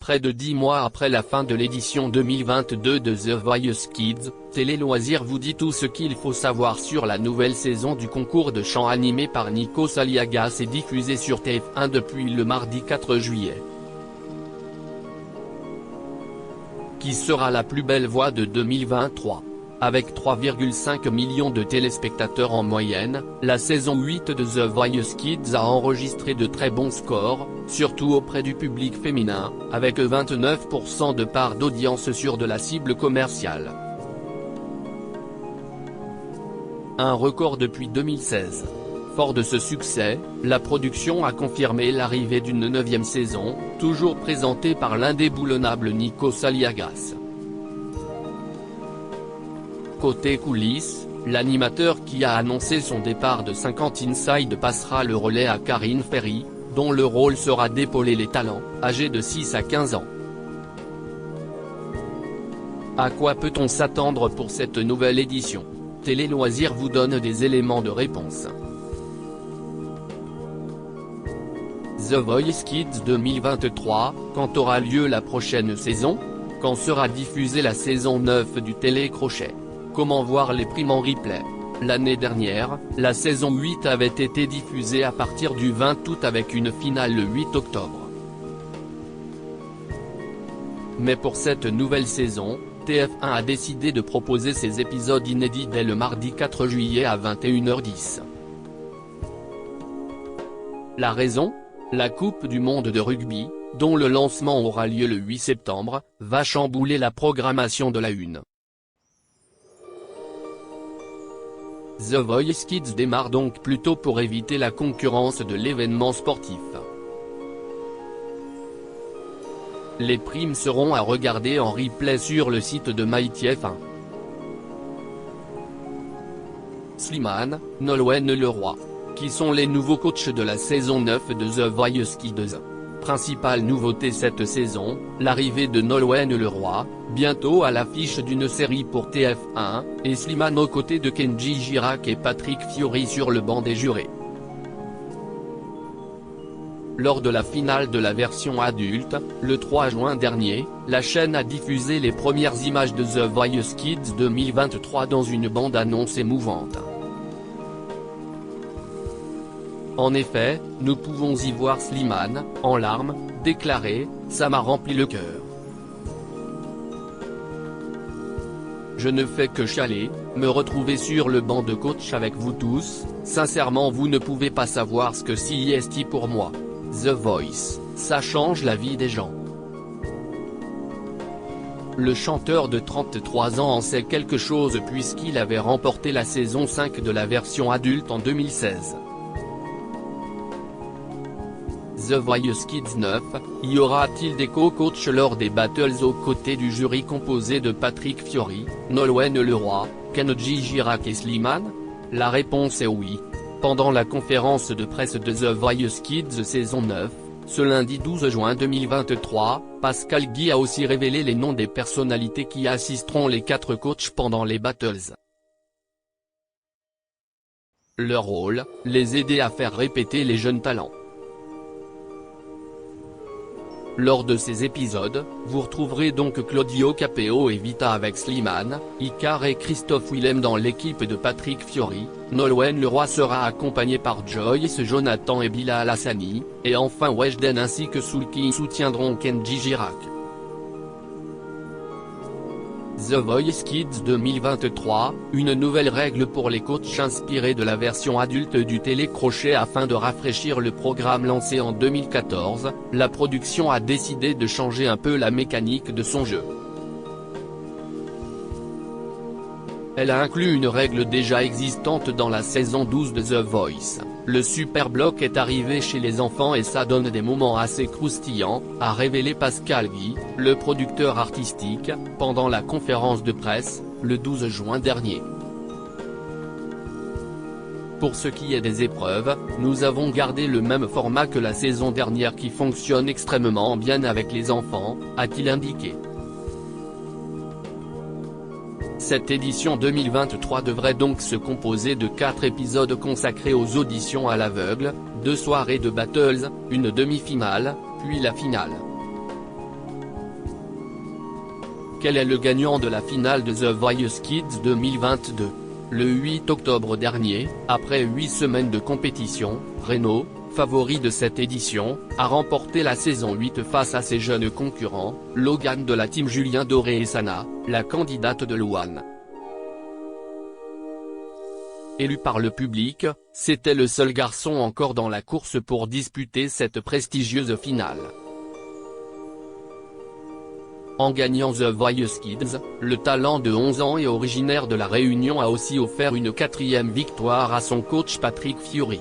Près de 10 mois après la fin de l'édition 2022 de The Voice Kids, Télé Loisirs vous dit tout ce qu'il faut savoir sur la nouvelle saison du concours de chant animé par Nikos Aliagas et diffusé sur TF1 depuis le mardi 4 juillet. Qui sera la plus belle voix de 2023 ? Avec 3,5 millions de téléspectateurs en moyenne, la saison 8 de The Voice Kids a enregistré de très bons scores, surtout auprès du public féminin, avec 29% de part d'audience sur de la cible commerciale. Un record depuis 2016. Fort de ce succès, la production a confirmé l'arrivée d'une 9e saison, toujours présentée par l'indéboulonnable Nikos Aliagas. Côté coulisses, l'animateur qui a annoncé son départ de 50 Inside passera le relais à Karine Ferry, dont le rôle sera d'épauler les talents, âgés de 6 à 15 ans. À quoi peut-on s'attendre pour cette nouvelle édition ? Télé Loisirs vous donne des éléments de réponse. The Voice Kids 2023, quand aura lieu la prochaine saison ? Quand sera diffusée la saison 9 du télécrochet ? Comment voir les primes en replay ? L'année dernière, la saison 8 avait été diffusée à partir du 20 août avec une finale le 8 octobre. Mais pour cette nouvelle saison, TF1 a décidé de proposer ces épisodes inédits dès le mardi 4 juillet à 21h10. La raison ? La Coupe du monde de rugby, dont le lancement aura lieu le 8 septembre, va chambouler la programmation de la Une. The Voice Kids démarre donc plus tôt pour éviter la concurrence de l'événement sportif. Les primes seront à regarder en replay sur le site de MyTF1. Slimane, Nolwenn Leroy. Qui sont les nouveaux coachs de la saison 9 de The Voice Kids ? Principale nouveauté cette saison, l'arrivée de Nolwenn Leroy, bientôt à l'affiche d'une série pour TF1, et Slimane aux côtés de Kenji Girac et Patrick Fiori sur le banc des jurés. Lors de la finale de la version adulte, le 3 juin dernier, la chaîne a diffusé les premières images de The Voice Kids 2023 dans une bande-annonce émouvante. En effet, nous pouvons y voir Slimane, en larmes, déclarer « Ça m'a rempli le cœur. Je ne fais que chialer, me retrouver sur le banc de coach avec vous tous, sincèrement vous ne pouvez pas savoir ce que c'est pour moi. The Voice, ça change la vie des gens. » Le chanteur de 33 ans en sait quelque chose puisqu'il avait remporté la saison 5 de la version adulte en 2016. The Voice Kids 9, y aura-t-il des co-coachs lors des battles aux côtés du jury composé de Patrick Fiori, Nolwenn Leroy, Kenji Girac et Slimane ? La réponse est oui. Pendant la conférence de presse de The Voice Kids saison 9, ce lundi 12 juin 2023, Pascal Guy a aussi révélé les noms des personnalités qui assisteront les 4 coachs pendant les battles. Leur rôle, les aider à faire répéter les jeunes talents. Lors de ces épisodes, vous retrouverez donc Claudio Capeo et Vita avec Slimane, Icar et Christophe Willem dans l'équipe de Patrick Fiori, Nolwenn Leroy sera accompagné par Joyce Jonathan et Bilal Hassani, et enfin Weshden ainsi que Soulki soutiendront Kenji Girac. The Voice Kids 2023, une nouvelle règle pour les coachs inspirée de la version adulte du télécrochet afin de rafraîchir le programme lancé en 2014, la production a décidé de changer un peu la mécanique de son jeu. Elle a inclus une règle déjà existante dans la saison 12 de The Voice. Le super bloc est arrivé chez les enfants et ça donne des moments assez croustillants, a révélé Pascal Guy, le producteur artistique, pendant la conférence de presse, le 12 juin dernier. Pour ce qui est des épreuves, nous avons gardé le même format que la saison dernière qui fonctionne extrêmement bien avec les enfants, a-t-il indiqué. Cette édition 2023 devrait donc se composer de 4 épisodes consacrés aux auditions à l'aveugle, 2 soirées de battles, une demi-finale, puis la finale. quel est le gagnant de la finale de The Voice Kids 2022? Le 8 octobre dernier, après 8 semaines de compétition, Reno, favori de cette édition, a remporté la saison 8 face à ses jeunes concurrents, Logan de la team Julien Doré et Sana, la candidate de Louane. Élu par le public, c'était le seul garçon encore dans la course pour disputer cette prestigieuse finale. En gagnant The Voice Kids, le talent de 11 ans et originaire de La Réunion a aussi offert une 4e victoire à son coach Patrick Fiori.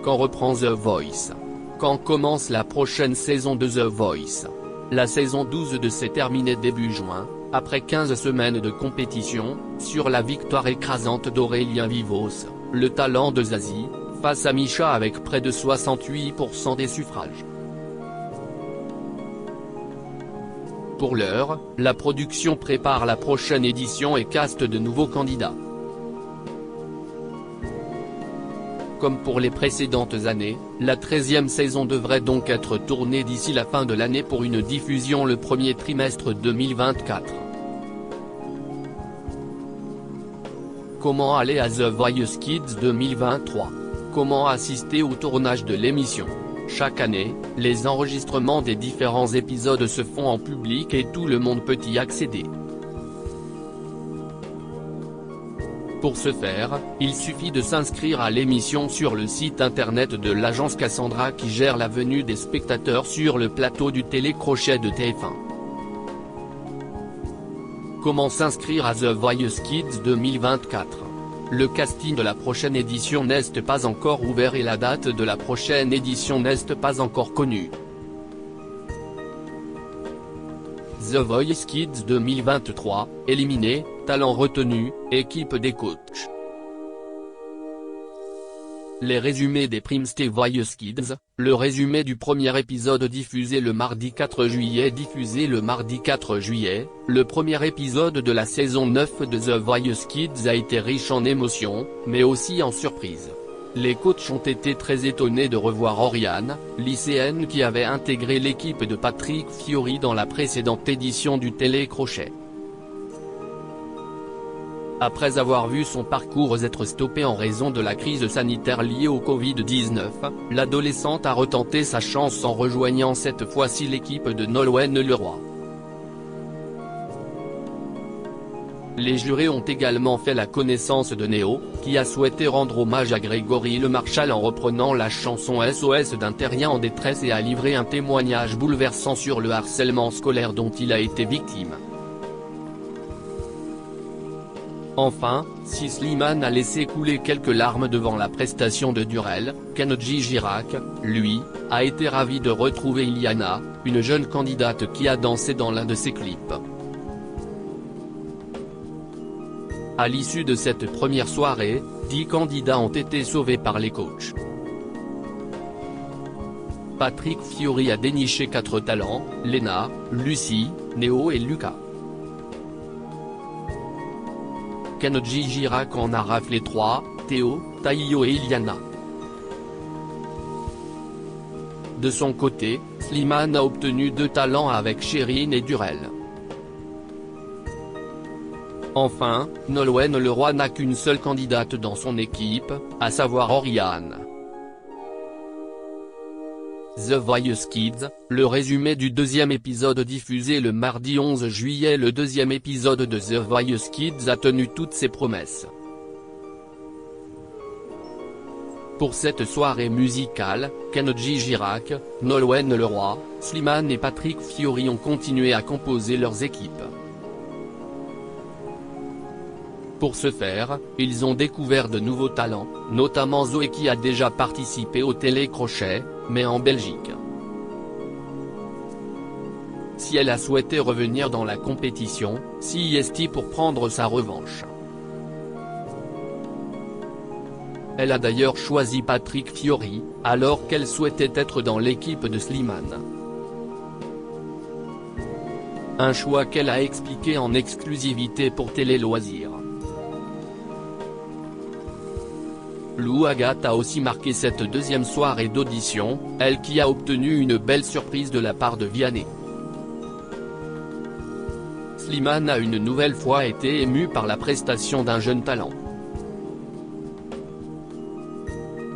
Quand reprend The Voice? Quand commence la prochaine saison de The Voice? La saison 12 s'est terminée début juin, après 15 semaines de compétition, sur la victoire écrasante d'Aurélien Vivos, le talent de Zazie, face à Misha avec près de 68% des suffrages. Pour l'heure, la production prépare la prochaine édition et caste de nouveaux candidats. Comme pour les précédentes années, la 13e saison devrait donc être tournée d'ici la fin de l'année pour une diffusion le premier trimestre 2024. Comment aller à The Voice Kids 2023? Comment assister au tournage de l'émission? Chaque année, les enregistrements des différents épisodes se font en public et tout le monde peut y accéder. Pour ce faire, il suffit de s'inscrire à l'émission sur le site internet de l'agence Cassandra qui gère la venue des spectateurs sur le plateau du télécrochet de TF1. Comment s'inscrire à The Voice Kids 2024? Le casting de la prochaine édition n'est pas encore ouvert et la date de la prochaine édition n'est pas encore connue. The Voice Kids 2023, éliminé, talent retenu, équipe des coachs. Les résumés des primes The Voice Kids, le résumé du premier épisode diffusé le mardi 4 juillet le premier épisode de la saison 9 de The Voice Kids a été riche en émotions, mais aussi en surprises. Les coachs ont été très étonnés de revoir Oriane, lycéenne qui avait intégré l'équipe de Patrick Fiori dans la précédente édition du télécrochet. Après avoir vu son parcours être stoppé en raison de la crise sanitaire liée au Covid-19, l'adolescente a retenté sa chance en rejoignant cette fois-ci l'équipe de Nolwenn Leroy. Les jurés ont également fait la connaissance de Néo, qui a souhaité rendre hommage à Grégory Le Marchal en reprenant la chanson SOS d'un terrien en détresse et a livré un témoignage bouleversant sur le harcèlement scolaire dont il a été victime. Enfin, si Slimane a laissé couler quelques larmes devant la prestation de Durel, Kenji Girac, lui, a été ravi de retrouver Iliana, une jeune candidate qui a dansé dans l'un de ses clips. À l'issue de cette première soirée, 10 candidats ont été sauvés par les coachs. Patrick Fiori a déniché 4 talents, Léna, Lucie, Néo et Lucas. Kenji Girac en a raflé 3, Théo, Taïyo et Iliana. De son côté, Slimane a obtenu 2 talents avec Chérine et Durel. Enfin, Nolwenn Leroy n'a qu'une seule candidate dans son équipe, à savoir Oriane. The Voice Kids, le résumé du deuxième épisode diffusé le mardi 11 juillet. Le deuxième épisode de The Voice Kids a tenu toutes ses promesses. Pour cette soirée musicale, Kenji Girac, Nolwenn Leroy, Slimane et Patrick Fiori ont continué à composer leurs équipes. Pour ce faire, ils ont découvert de nouveaux talents, notamment Zoé qui a déjà participé au télécrochet, mais en Belgique. Si elle a souhaité revenir dans la compétition, si est pour prendre sa revanche. Elle a d'ailleurs choisi Patrick Fiori, alors qu'elle souhaitait être dans l'équipe de Slimane. Un choix qu'elle a expliqué en exclusivité pour Télé Loisirs. Lou Agathe a aussi marqué cette deuxième soirée d'audition, elle qui a obtenu une belle surprise de la part de Vianney. Slimane a une nouvelle fois été ému par la prestation d'un jeune talent.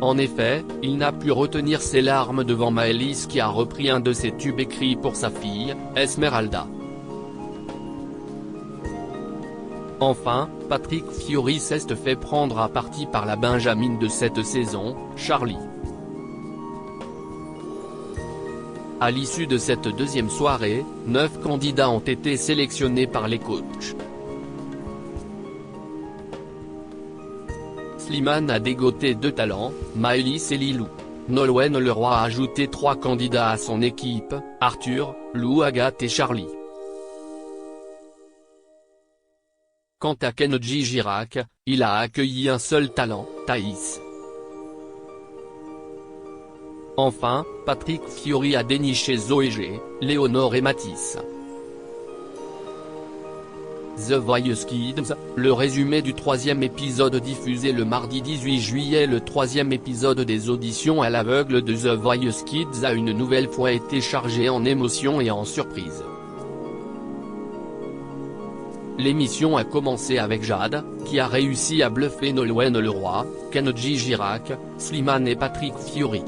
En effet, il n'a pu retenir ses larmes devant Maëlys qui a repris un de ses tubes écrits pour sa fille, Esmeralda. Enfin, Patrick Fiori s'est fait prendre à partie par la Benjamine de cette saison, Charlie. À l'issue de cette deuxième soirée, 9 candidats ont été sélectionnés par les coachs. Slimane a dégoté 2 talents, Maëlys et Lilou. Nolwenn Leroy a ajouté 3 candidats à son équipe, Arthur, Lou, Agathe et Charlie. Quant à Kenji Girac, il a accueilli un seul talent, Thaïs. Enfin, Patrick Fiori a déniché Zoé G, Léonore et Mathis. The Voice Kids, le résumé du 3e épisode diffusé le mardi 18 juillet. Le 3e épisode des auditions à l'aveugle de The Voice Kids a une nouvelle fois été chargé en émotions et en surprises. L'émission a commencé avec Jade, qui a réussi à bluffer Nolwenn Leroy, Kenji Girac, Slimane et Patrick Fiori.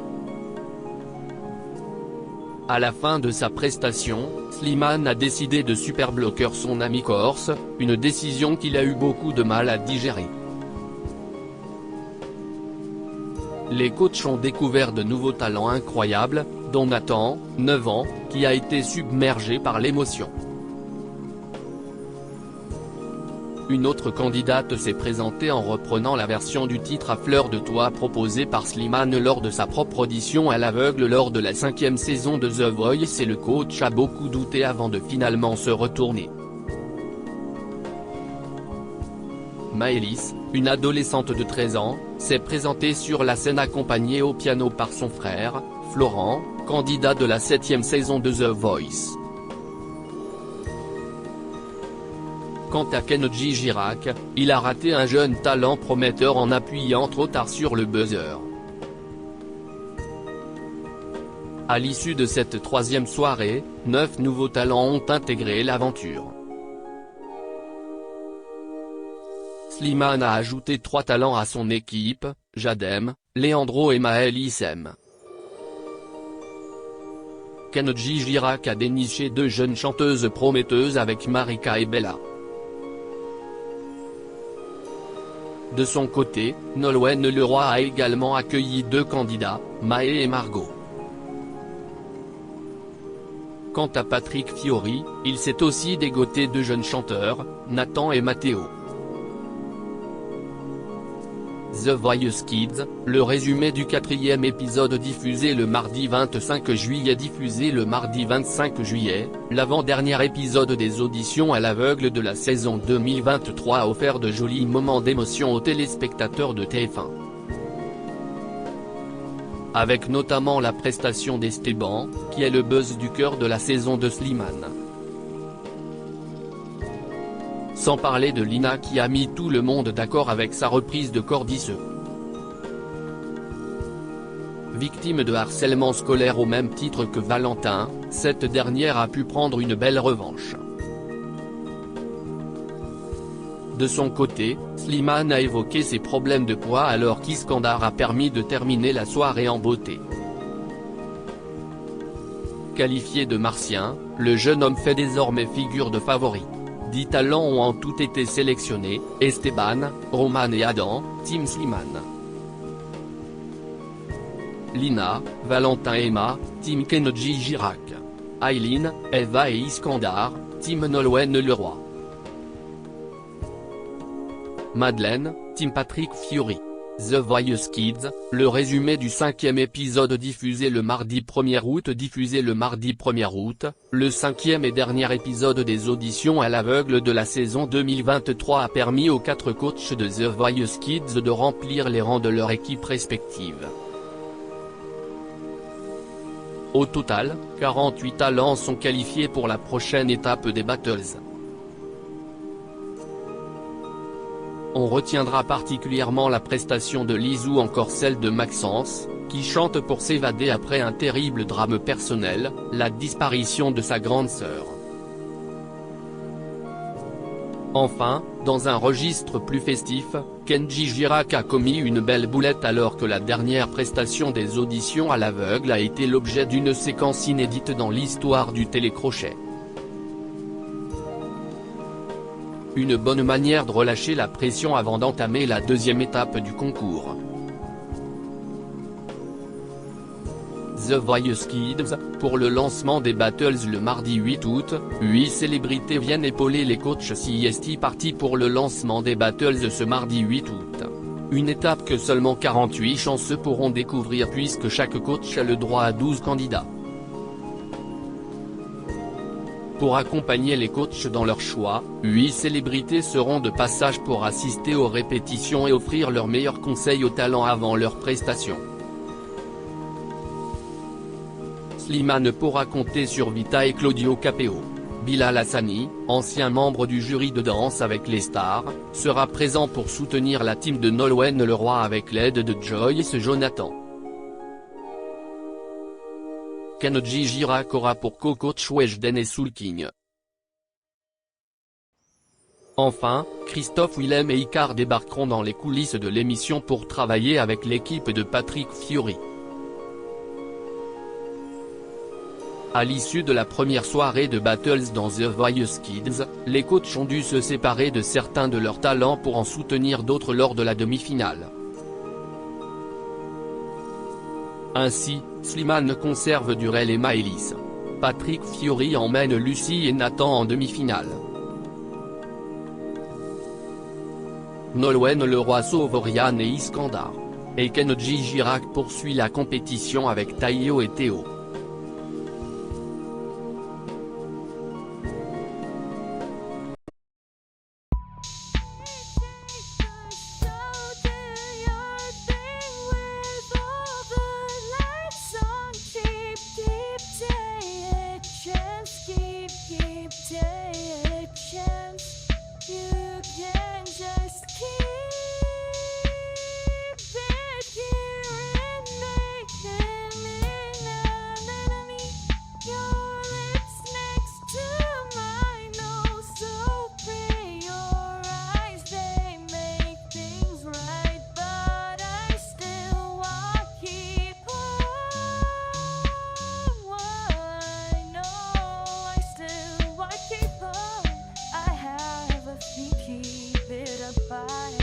À la fin de sa prestation, Slimane a décidé de superbloquer son ami corse, une décision qu'il a eu beaucoup de mal à digérer. Les coachs ont découvert de nouveaux talents incroyables, dont Nathan, 9 ans, qui a été submergé par l'émotion. Une autre candidate s'est présentée en reprenant la version du titre à fleur de toit proposée par Slimane lors de sa propre audition à l'aveugle lors de la 5e saison de The Voice et le coach a beaucoup douté avant de finalement se retourner. Maëlys, une adolescente de 13 ans, s'est présentée sur la scène accompagnée au piano par son frère, Florent, candidat de la 7e saison de The Voice. Quant à Kenji Girac, il a raté un jeune talent prometteur en appuyant trop tard sur le buzzer. À l'issue de cette 3e soirée, 9 nouveaux talents ont intégré l'aventure. Slimane a ajouté 3 talents à son équipe, Jadem, Leandro et Maëlys M. Kenji Girac a déniché 2 jeunes chanteuses prometteuses avec Marika et Bella. De son côté, Nolwenn Leroy a également accueilli 2 candidats, Maë et Margot. Quant à Patrick Fiori, il s'est aussi dégoté 2 jeunes chanteurs, Nathan et Matteo. The Voice Kids, le résumé du 4e épisode diffusé le mardi 25 juillet diffusé le mardi 25 juillet, l'avant-dernier épisode des auditions à l'aveugle de la saison 2023 a offert de jolis moments d'émotion aux téléspectateurs de TF1. Avec notamment la prestation d'Esteban, qui est le buzz du cœur de la saison de Slimane. Sans parler de Lina qui a mis tout le monde d'accord avec sa reprise de Cordice. Victime de harcèlement scolaire au même titre que Valentin, cette dernière a pu prendre une belle revanche. De son côté, Slimane a évoqué ses problèmes de poids alors qu'Iskandar a permis de terminer la soirée en beauté. Qualifié de martien, le jeune homme fait désormais figure de favori. 10 talents ont en tout été sélectionnés, Esteban, Roman et Adam, Team Slimane. Lina, Valentin et Emma, Team Kenji Girac. Aileen, Eva et Iskandar, Team Nolwenn Leroy. Madeleine, Team Patrick Fiori. The Voice Kids, le résumé du 5e épisode diffusé le mardi 1er août diffusé le mardi 1er août, le 5e et dernier épisode des auditions à l'aveugle de la saison 2023 a permis aux 4 coachs de The Voice Kids de remplir les rangs de leur équipe respective. Au total, 48 talents sont qualifiés pour la prochaine étape des Battles. On retiendra particulièrement la prestation de Lizou ou encore celle de Maxence, qui chante pour s'évader après un terrible drame personnel, la disparition de sa grande sœur. Enfin, dans un registre plus festif, Kenji Girac a commis une belle boulette alors que la dernière prestation des auditions à l'aveugle a été l'objet d'une séquence inédite dans l'histoire du télécrochet. Une bonne manière de relâcher la pression avant d'entamer la deuxième étape du concours. The Voice Kids, pour le lancement des Battles le mardi 8 août, 8 célébrités viennent épauler les coachs CST partis pour le lancement des Battles ce mardi 8 août. Une étape que seulement 48 chanceux pourront découvrir puisque chaque coach a le droit à 12 candidats. Pour accompagner les coachs dans leur choix, 8 célébrités seront de passage pour assister aux répétitions et offrir leurs meilleurs conseils aux talents avant leur prestation. Slimane pourra compter sur Vita et Claudio Capeo. Bilal Hassani, ancien membre du jury de Danse avec les stars, sera présent pour soutenir la team de Nolwenn Leroy avec l'aide de Joyce Jonathan. Kenji Girac aura pour co-coach Weshden et Soulking. Enfin, Christophe Willem et Icar débarqueront dans les coulisses de l'émission pour travailler avec l'équipe de Patrick Fiori. À l'issue de la première soirée de Battles dans The Voice Kids, les coachs ont dû se séparer de certains de leurs talents pour en soutenir d'autres lors de la demi-finale. Ainsi, Slimane conserve Durel et Maëlys. Patrick Fiori emmène Lucie et Nathan en demi-finale. Nolwenn Leroy sauve Oriane et Iskandar. Et Kenji Girac poursuit la compétition avec Taïyo et Théo. Keep it up.